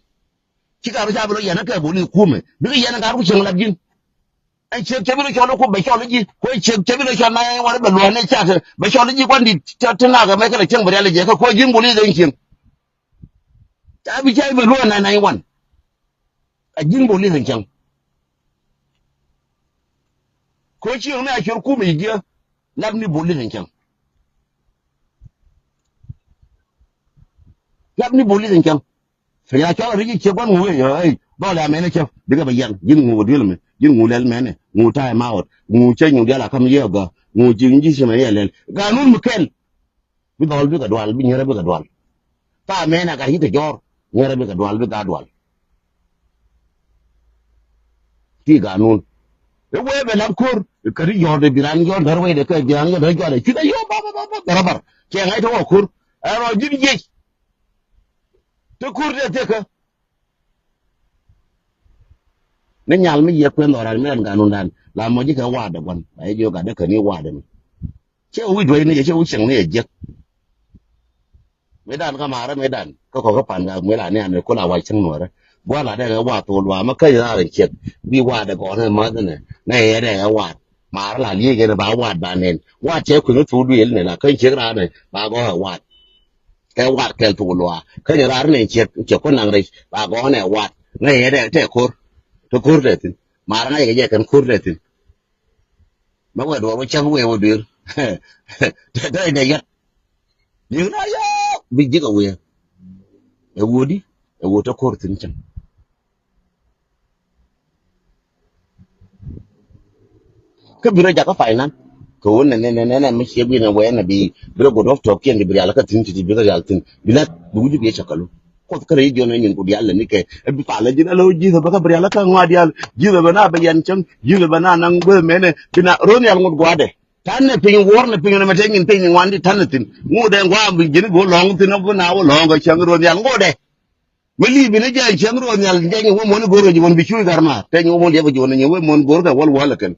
Speaker 1: ki ka ba bolo yan ka bole ku me bi yan ga ku kin la jin ai che ke bi ko ko be ko ji ko che bi ko na wa ba lo ne cha be ko ji kwan di ta na ga me ka kin ba le je ka ko jin bole ni kin ta bi chai ba lo na na wan a jin bole ni kin ko ci ne a kirku mai giya labni bolin kan labni bolin kan fa ya ta rigi ke gwan mu ya ai dole a mene ke diga bayan jin mu dil me jin mu lel mene mu ta ma wot mu ce ñu dela kam ye ga mu jin ji shi me yelel ga nun mu kel bi dol bi ga dwal bi ñere bi ga dwal ta mene ga hita jor ñere bi ga dwal bi ga dwal ti ga nun we be lam kur kari yo de biran yo dar we de ka biran yo de yo de kita yo ba barabar ke ngai to kur aro jib je to kur de te ka ne nyal mi ye kwen oran men ga nun dan la mo ji ka wa de wan ai yo ga de ka ni wa de che wi do ne che wi chang ne je me dan ka mara me dan ko pan ga me la ne ko la wa chang no ra wa la de ga wa to wa ma ka ya ren chet bi wa de ko ne ma de ne ye de ga wa mà là liên cái bảo quạt bà nền quạt chế khuyến thu đuổi này là cái chiếc ra này bà có quạt cái thủ loa cái nhà ra này chiếc chiếc con nàng đây bà có này quạt này để thế khur đấy thì mà này cái gì cần khur đấy thì mà quạt đồ với trang quẹo được đây này nhất nhưng nó bị gì cái quẹo đi quẹo cho khur thì chẳng cái bữa giờ có phải nè ko ne mi shi bi na wayana bi biro go of talk yen bi ala ka tin ti bi ga yal tin bilat bu ju bi chakalu ko ka re jo na nyin ko di ala ni ke bi pa la jina lo ji ba ka bi ala ka ngwa di al ji ba na ba yan chang ji ba na nang be mene bina ron yal ngod gwade tan ne pin wor ne pin na mate nyin pin wandi tan tin ngu de ngwa bi jini go long tin na na wo long ga chang ron yal ngode mali bi ne ja chang ron yal de ngi wo mon go ro ji won bi chu garma te ngi wo mon de ba jo ne wo mon go ga wal wala kan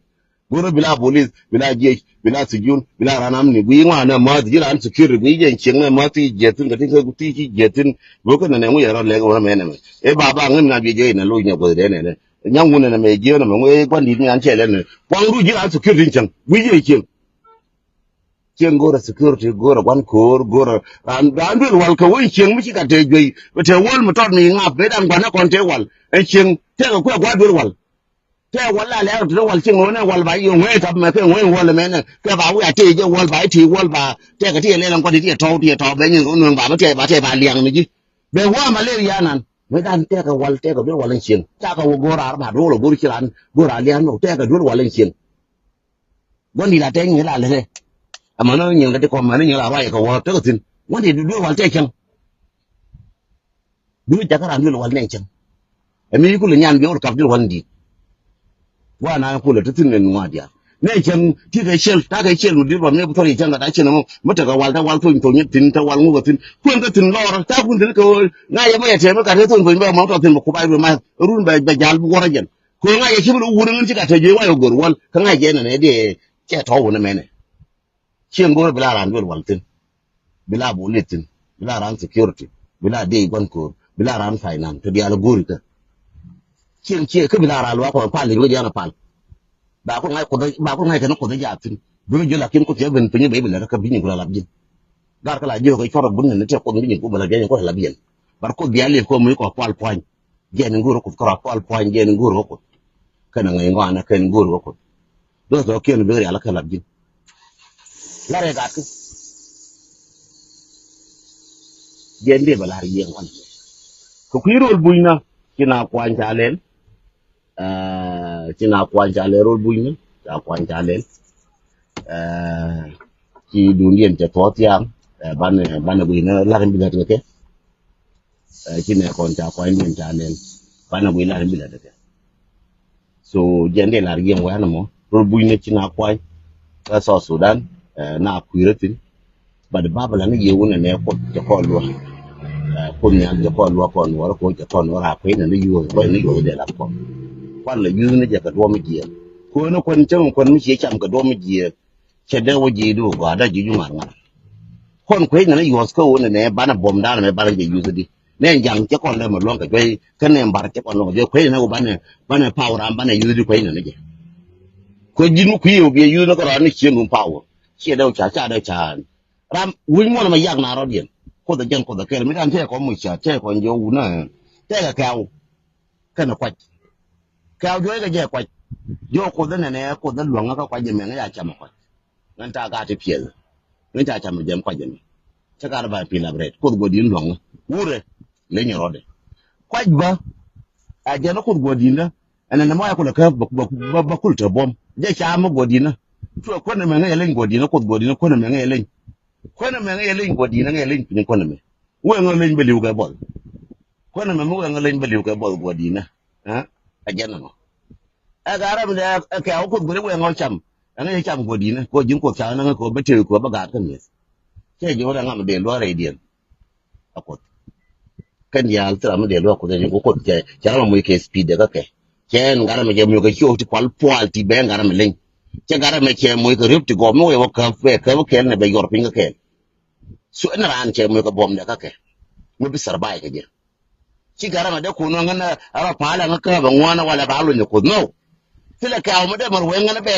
Speaker 1: goro bila police bila jesh bila sujun bila ranam ni gwi ngwa na ma jira an security gwi jen cheng na ma ti jetin ga tin ga ti ji jetin bo ka na ngu yaro le ga me ne e baba ngin na bi je na lo nya go de ne nyang ngun na me je na me ngwe kwan di ni an che le ne kwang ru jira an security cheng gwi je cheng goro security goro kwan kor goro ran bil wal ka wi cheng mi ka te gwi te wal mo tot ni ngap be dan kwan na kon te wal e cheng te ga kwa bil wal te wala le to wal ching ne wal ba yo ngwe tab me ke ngwe wal me ne ke ba wi ati je wal ba ti wal ba te ka ti le lan ko ti to be ni no ba te ba liang ni ji be wa malaria nan me dan te ka wal te ka do wal ching ta ka go ra ba do lo go ri ran go ra liang no te ka do wal ching gon ni la te ni la le ama no nyin ga te ko ma ni la ba ka wa te ka tin gon ni do wal te chang du ja ka ran do wal ne chang e mi ku le nyan bi o ka do wal di wa na kula tutun ne nuwa dia ne ken ti ga shel ta ga shel di ba ne bu tori janga da chen mo mata ga wal ta wal to to tin ta wal ngo tin kun ga tin lor ta kun tin ko na ya ma ya te ma ka te to ba ma to tin ko ba ma run ba jal bu gora jen ko nga ya kibru wurin ngi ka te je wa yo gor wal ka nga je ne de ke to wona mene chen gor bila ran gor wal tin bila bu litin bila ran security bila de gon ko bila ran finance to dia la gori ka chen che ke bila ran wa ko pa li wo dia na pa ba ko ngai ka no ko da ya tin bu ju la kin ko te ben pinyi be la ka binyi ko la bin gar ka la jo ko choro bun ne te ko binyi ko bala ge ko la bin bar ko biya le ko mu ko pal point ge ne nguro ko ko pal point ge ne nguro ko kana ngai ngana ken nguro ko do to ken be ya la ka la bin la re ga ku ge ndi bala ri yen wan ko ku rol buyna kina kwan jalen kina kwan jalen rol buyna ta kwan jalen ci dunien te to tiang ban buyna la ren bi la ke ci ne kon ta kwan ndien jalen ban buyna la ren bi la ke so jende la ri yen wan mo rol buyna kina kwan ta so sudan na kuiratin ba de babala ne yewuna ne ko te ko lo ko ne an ko lo ko no ko te ko no ra ko ne yu ko ne yu de la ko kwan la yu ne je ka do mi je ko no kon chen kon mi che cham ka do mi je che de wo je do ga da ji ju ma ma kon ko ne yu ko ne ba na bom da ne ba la je yu di ne jang che kon le mo lo ka je ka ne mbar che kon lo je ko ne ko ba ne power am ba ne yu di ko ne je ko ji mu ku yu bi yu no ko ra ni che nu power che da cha da cha ram wi mo na ma yak na ro dien ko da jan ko da ke mi dan che ko mu cha che ko yo u na te ka ka na kwa ka jo ga je kwa yo ko da ne ko da lo nga ka kwa je me nga ya cha ma kwa nan ta ga te pie nan ta cha ma je kwa je me cha ka ba pi la bret ko go din lo nga wure le ni ro de kwa ba a je na ko go din na ana na ma ko la ka ba kul ta bom je cha ma go din na to ko na me nga le go din na ko go din ko na me nga le ko na me nga le go din na nga le ni ko na me we nga le be liu ga bol ko na me mo nga le be liu ga bol go din na ha a je na no gara me ke ko gure we ngol cham ana cham go dina ko jin ko cha na ko bete ko ba ga kan mes ke jo da ngam de lo re dien akot kan ya altra me de lo ko de ko ke cha mo ke speed de ka ke chen gara me je mo ke chu ti kwal pwal ti ben gara me len che gara me che mo ke rip ti go mo yo ka fe ke ne be yor pinga ke so na ran che mo ko bom de ka ke mo bi sarbai ke je chi gara me de ko no ngana ara pala ngaka ba ngwana wala ba lo ne ko no tila ka mo de mar wenga na be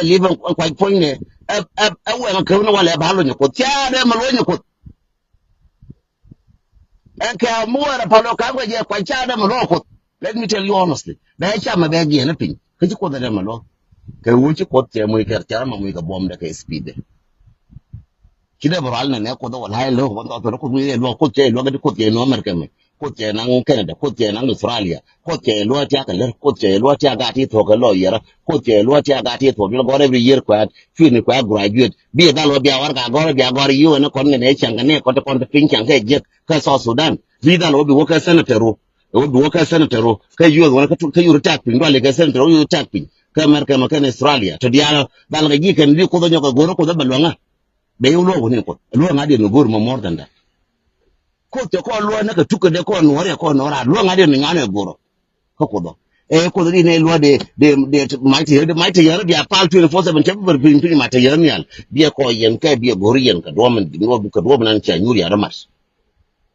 Speaker 1: live kwa point ne wenga ka no wala ba lo ne ko tia de mar lo ne ko en ka mo ra pa lo ka ko je kwa cha de mar lo ko let me tell you honestly da cha ma be ge na pin ka ji ko da mar lo ka wo chi ko te mo ka ta ma mo ka bom da ka speed kida baro alna ne ko do wala lo won do ko mi lo ko che lo ga ko che no mer kame ko che na Canada ko che na Australia ko che lo ta ka le ko che lo ta ga ti to ka lo yera ko che lo ta ga ti to bi go every year kwa fi ni kwa graduate bi da lo bi war ga go bi go yu ne kon ne changa ne ko to pin changa je ka so Sudan bi da lo bi wo ka senator o bi wo ka senator ka yu wona ka yu ta pin do le ka senator yu ta pin ka mer ka Australia to dia dal ga ji kan bi ko do nyoka go ko do balwanga be yo lo woni ko lo ngade no gor mo more than that ko te ko lo na ka tuka de ko no re ko no ra lo ngade no ngane goro ko do ko do ne lo de mighty yar bi apal 24/7 te ber pin mate yar nyal bi ko yen ka bi gor yen ka do man no ka do man cha nyuri ara mas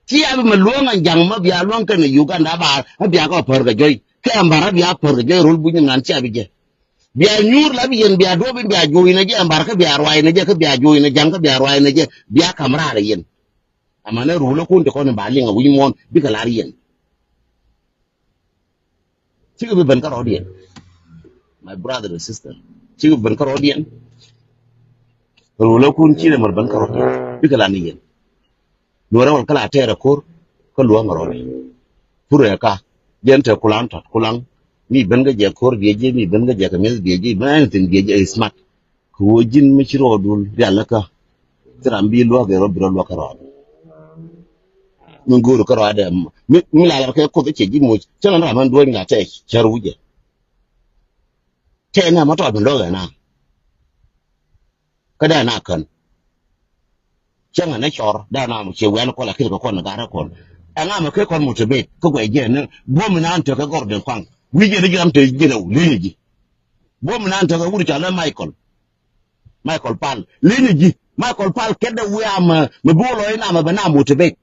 Speaker 1: ti abi ma lo ngan jang ma bi alon ka ne Uganda ba bi ko par ga joy ka ambara bi par ga joy rol bu nyam nan cha bi je biya nyur la bi yen biya dobi biya joyi na je ambar ka biya rwai na je ka biya joyi na jam ka biya rwai na je biya kamra la yen amana rulo kun te ko ne bali nga wi mon bi ka lar yen ci bi ban ka rodien my brother and sister ci bi ban ka rodien rulo kun ci le mar ban ka rodien bi ka lan yen no rawal kala tere kor ko lo nga rodi pure ka jente kulang mi ben ga je kor bi je mi ben ga je ka mes bi je ban tin bi je smart ko jin mi ci rodul yalla ka trambi lo ga ro biro lo ka ro mun goro ka ro da mi la ka ko ce ji mo tan na man do nga ta charuje te na ma to ben lo ga na ka da na kan chen na chor da na mo che wen ko la ki ko na ga ra ko anga ma ke ko mo te be ko gwe je ne bo mi na ante ka gor den kwang wi je de am te je na le ji bo mi na ante ka wuri cha la Michael Pal lini ji Michael Pal keda wuya ma bulo ina ma bana motivate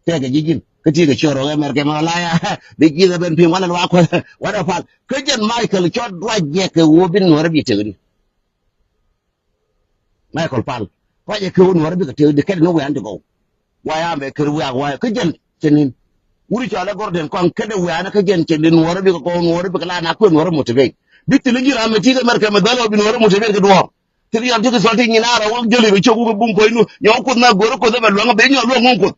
Speaker 1: te ga jigin ka ti ga choro ga mer ke ma la ya de ji ga ben pin wala wa ko wala Pal ka jen Michael chod wa je ke wo bin no rabi te gani Michael Pal wa je ke wo no rabi ka te de keda no wa ande go wa ya me ke wa ka jen tenin wuri cha la gorden kon keda wuya na ka jen tenin no rabi ko no rabi ka la na ko no rabi motivate bitti li gira me ti ga mer ke ma dalo bin no rabi motivate ka do tiri am tiki salti nyina ra won jeli be chogu bum ko inu nyo ko na goro ko da belwa be nyo lo ngon ko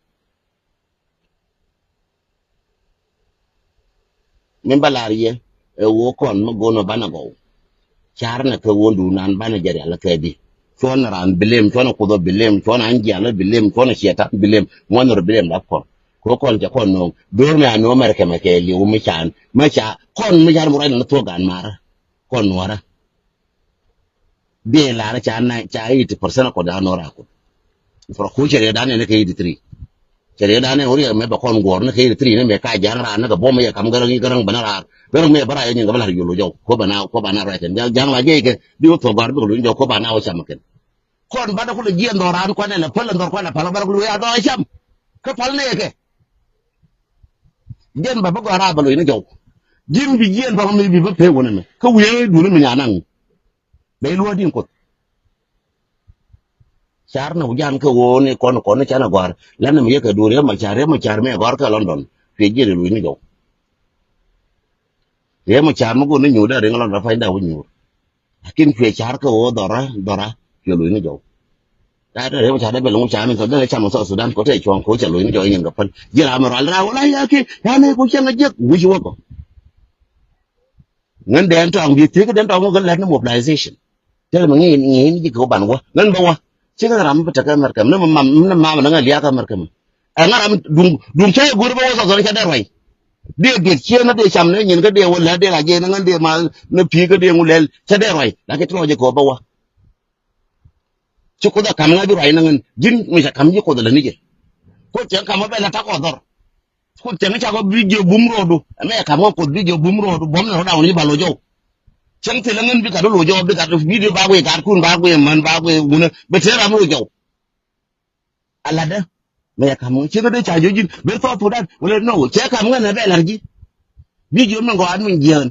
Speaker 1: min balariye e wo kon mo gono bana go char na ko wondu nan bana jari ala kadi ton ran bilem ton ko do bilem ton anji ala bilem ton sheta bilem mon ro bilem da ko kon ja kon no do me ano mer ke me ke li o mi chan ma cha kon mi jar mo ran na to gan mara kon wara be la cha na cha 80% ko da no ra ko for ko chere da ne ke 83 chere da ne ori me ba kon gor ne ke 83 ne me ka jang ra na ga bom ya kam garang garang bana ra garang me bara yin ga bala yulo jo ko bana ra ken jang la je ke bi to gar bi lu jo ko bana o cham ken kon bada ko le ji ndo ran ko ne la pal ndo ko la pal bara ko ya do cham ka pal ne ke jen ba ba go ra ba lu ne jo jim bi jen ba mi bi ba pe wona me ka wiye du ne me nyanang be lo din ko char na ujan ka wo ne kon ne chana gwar lan me ka dure ma char me gwar ka London pe ji lu ni jo re ma char mo go ne nyu da re ngalon ra fa da wo nyu akin pe char ka wo dora pe lu ni jo da re ma char da be lu char me so da chama so Sudan ko te chon ko cha lu ni jo yin ga pal ji ra ma ra wala ya ki ya ne ko chen ga je wu ji wo ko ngan den tong bi ti ka den tong go lan mobilization tel ma ngi ji ko ban wo ngan ba wa ci ga ram ta ka markam na ma na liya ka markam a ngaram dum sai gurbe wasa zo ka darwai dia chia na dia cham ne nyin ka dia wala dia la je na ngan dia ma na pi ka dia ngulel cha de roi la ke tro je ko ba wa chu ko da kam nga bi roi na ngan jin mi sa kam ji ko da ni je ko chen kam ba la ta ko dor ko chen cha ko video bum rodu me kam ko video bum rodu bom na da ni ba lo jo chen te la ngan bi ka lo jo bi ka video ba we ka kun ba we man ba we guna be te ra mo jo ala da me kam che ko de cha jo jin be to dan wala no che kam nga na be la ji video man go an min jen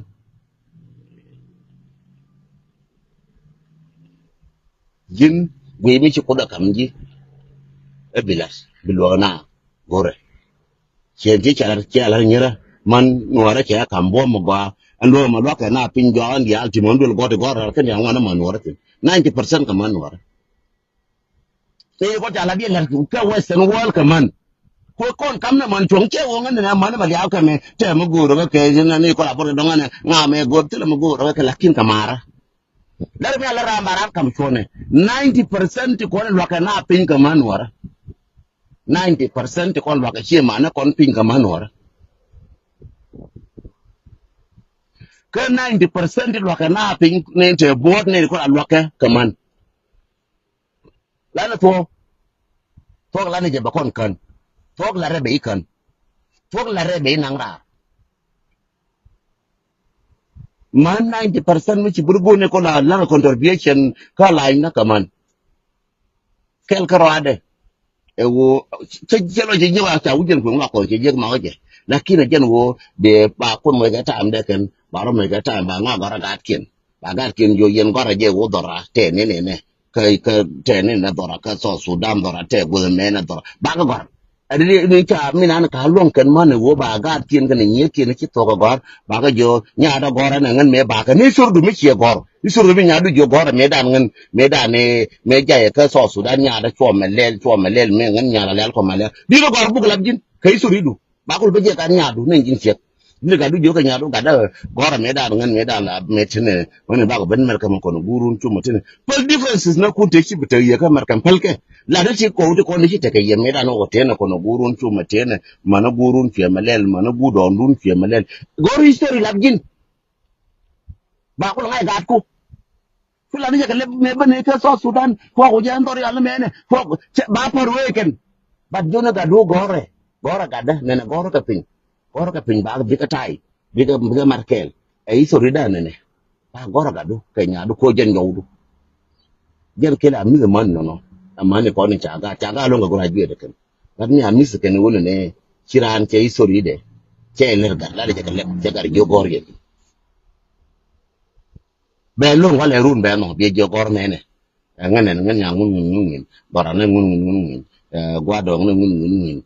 Speaker 1: jin we mi ci ko da kam ji e bilas bilwana gore chen ji cha la nyira man nuara che kam bo mo gwa ando ma lo ka na pin jo an ya ti mon dul go de gore ka ya ngana man nuara tin 90% ka man nuara te ko cha la bi la ka western world ka man ko kon kam na man chong che wo ngana na man ba ya ka me te mo guro ka ke na ni ko la bo do ngana nga me go te mo guro ka lakin kamara dar mi ala rambaran kam chone 90% ko lo ka na pin ka man nuara 90% kon lo ka che mana kon pin ka man nuara ke 90% lo ka na pin ne te board ne ko lo ka kaman la na to la ne je ba kon kan to la re be kan to la re be nang ra man 90% mi ci burgo ne ko la contribution ka la ina kaman kel karade e wo ce lo je nyawa ta wujen ko ngako je je ma je lakini jen wo de ba kon mo ga ta am de ken ba ro mo ga ta ba nga ga ra ga ken yo yen ga ra je wo dora te ne ka te ne na dora ka so sudan dora te go me na dora ba ga adi ni cha mi na ka long ken ma ne wo ba ga ken kan ni ken ki to ga ba ga jo nya da gora na ngan me ba ka ni sur du mi che gor ni sur du mi nya du jo gora me dan ngan me da ne me ja ye ka so sudan nya da cho me lel me ngan nya la lel ko ma le di ga gor bu ga jin kai suri du ba ko be je ka nya du ne jin che ni ga du jo ka nya du ga da gora me da ngan me da la me tine woni ba ko ben mer ka ko no gurun chu mo tine pal differences na ku te ki bita ye ka mer kan palke la da ci ko to ko ni te ke ye me da no tene ko no gurun chu mo tene mana gurun fi malel mana gudon dun fi malel gor history la jin ba ko ngai ga ku fulani je ka le me bane ka so sudan ko ko jan dori ala me ne ko ba par weken ba jona ga du gore ga da ne gore ka pin ba bi ka tai bi ga markel e history da ne ba gore ga du ka nya du ko jen nyawdu jen kele ami man no amane ko ni chaga lo ga gura de ken ba ni ami se ken wona ne kiran ke history de ke ler ga la de ka le ga jo gore be long wale run be no be jo gore ne ngan nya ngun bara ne ngun gwa do ngun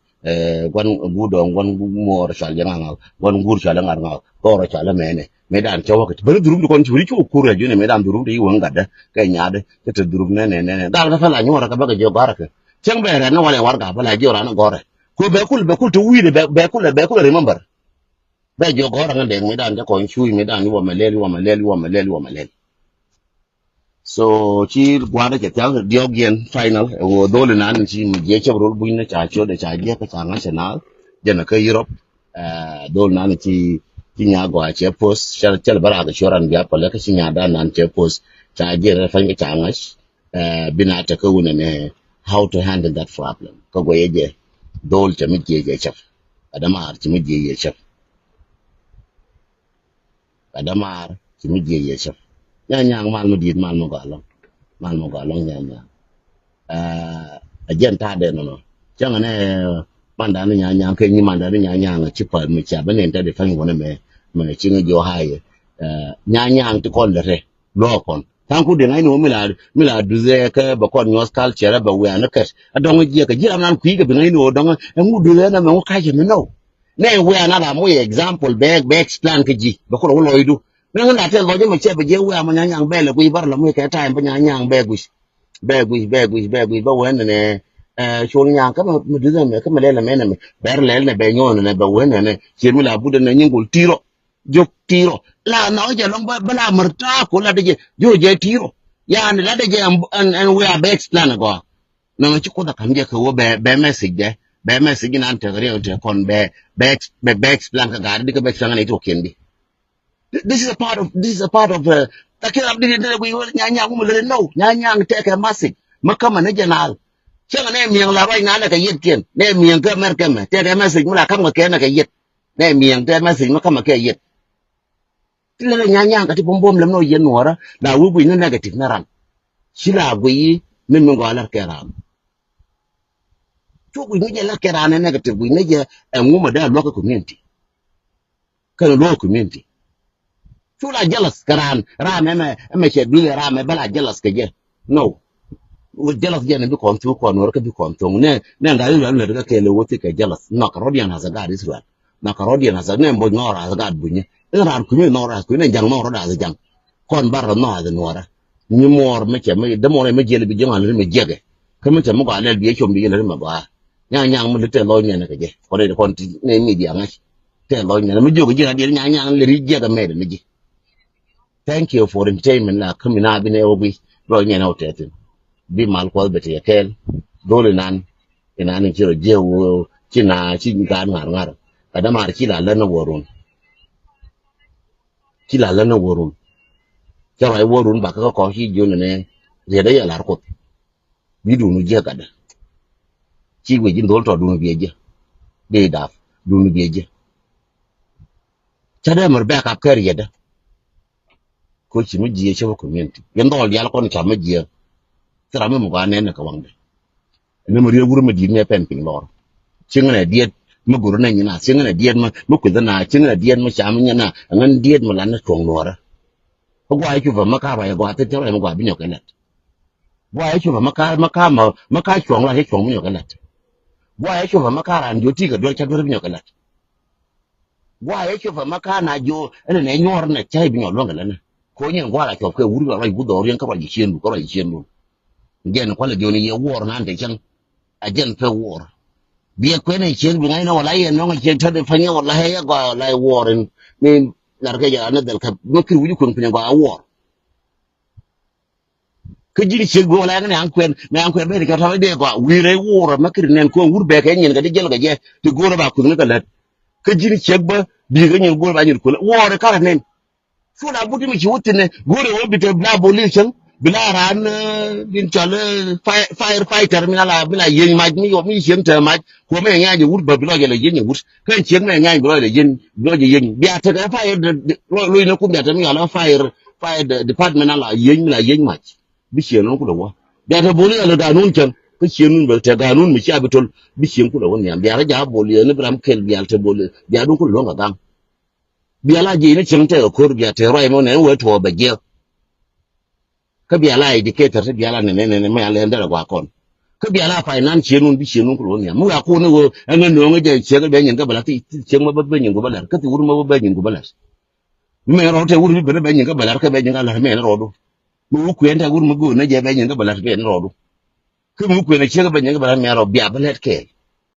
Speaker 1: gwan gu do gwan mo ra janga gwan gur sha nga nga ko ra cha la mene medan chawa ke bari durum ko churi chu ku ra june medan durum de won gadda ke nyaade ke te durum ne dal da fala nyora ka baga jo baraka cheng be ra no wale war ga bala jo ra no gore ko be kul to wi be kul remember be jo gore ngade medan ja ko chu medan wa maleli so chi gwada ke taw diogen final wo dole nan chi mi je chabrol buina cha cho de cha je ka national jana ka europe dole nan chi nya go che post chal bara ga shoran biya pala ka chi nya da nan che post cha je ra fa cha ngas bina ta ka wona ne how to handle that problem ka go ye dole ta mi je chaf adamar chi mi je chaf adamar chi mi je chaf nya mal mo dit mal mo galong nya ajen ta de no changa ne manda ne nya ke ni manda ne nya chi pa mi cha bane ta de fan wona me chi ngi jo haye nya ti kon le re lo kon tan ku de ngai no mi la du ze ka ba kon nyos culture ba we na ka adong ji ka ji am ku ga bi ngai no dong ngu du le na me ka je no ne we na la mo example be explain ke ji ba ko lo idu nang na te loje me che be je wa ma nyang be le ku bar la mu ke time pa nyang be ba wen ne chul nyang ka me du me ka me le me ne ber le ne be nyon ne be wen ne che mi la bu de ne nyingul tiro jok tiro la no je long ba la marta ko la de jo je tiro ya ne la de je an we a be explain go na ma chi ko da kam je ko be message de be message nan te gari te kon be explain ka gari ka be explain ne to kendi. This is a part of takira abdi de we nya mu le no nya take a message makama ne janal changa ne mieng la bai na ka yet ken ne mieng ka mer ka me take a message mu la kama ke na ka yet ne mieng te message makama ke yet le nya ka ti bom lem no yen wora la wu bu ne negative na ran sila gwi min mun go la ke ran to gwi ne la ke ran ne negative gwi ne je enwu ma da local community kan local community chula jealous karan rame che dule rame bala jealous ke je no wo jealous je ne bi kon tu ko no ka bi kon tu ne ga yu le ka ke le wote ke jealous no ka rodian has god Israel na ka rodian has ne mbo no ra god bunye ran ku mi no ra ku ne jang no ra da jang kon bar no da no ra ni mor me che me de mo ne me je le bi jang le me jege ka me che mo ga le bi chom bi le me ba nya mo le te lo ne ne ke je ko de kon ti ne mi dia nga te lo ne me jogo je na de nya le ri je ga me de me je. Thank you for entertainment na kami na bine obi bro nya na otetin bi mal ko bete yakel dole nan ina ni kiro je wo kina ci ga ngar kada mar kila lana worun jara worun ba ka ko hi jone ne je da ya lar ko bi du nu je kada ci we jin dol to du nu bi je de daf du nu bi je tada mar ba ka kar yeda ko ci mu je ci community yendo yal ko ni ka ma je tara me mo ga ne ka wangde ne mo riya guru ma di ne pen ping lor cingana diet ma guru na nyina cingana diet ma ku na cingana diet ma cham nyana ngan diet ma lan tong lor ko gwa chu va ma ka ba gwa te te ma gwa bi nyokelet gwa chu va ma ka chong la he chong mi nyokelet gwa chu va ma ka ran jo ti ga do cha do bi nyokelet gwa chu va ma ka na jo ene ne nyor na chai bi nyolong la na ko nyen gwa la chop ke wuri la gu do rien ka ba ji chen ko ba ji chen gen ko le joni ye wor nan de chang a gen pe wor bia kwene chen bi ngai na wala ye no ngai chen de fanya wala he ya ga la worin ni lar ke ya na del ka no kir wuju kun pnya ga wor ke jiri chen go la ne an kwen be ka ta de ga wi re wor ma kir nen ko wur be ke nyen ga de gel ga je to go na ba kun ga lat ke jiri chen ba bi ga nyen go ba nyen ko wor ka nen fu na buti mi chi wutine go re wo bi te bla bolichen bila ran din chale firefighter mi la bila yen maj mi yo mi chen te maj ko me nya je wur ba bila je le yen wur kan chen me nya bila le yen bila je yen bia te ka fire lo ina kum da te mi ala fire department la yen maj bi chen no ku da wa bia te boli ala da nun chen ko chen nun ba te ga nun mi cha bitol bi chen ku da won ya bia ra ja boli ne bram kel bia te boli bia dun ku lo ga gam bia la je ne chen te ko bia te roi mo ne we to ba je ka biala indicator se biala ne ma le ndara kwa kon ka biala finance nun bi chenun ko ne mu ya ko ne wo an no nge je che ga nyen ga bala ti che ma ba nyen go bala ka ti wur ma ba nyen go bala me ro te wur bi be nyen ga bala ka be nyen ga la me ro do mu ku enta wur ma go ne je be nyen ga bala be ro do ka mu ku ne che ga be nyen ga bala me ro bia bala ke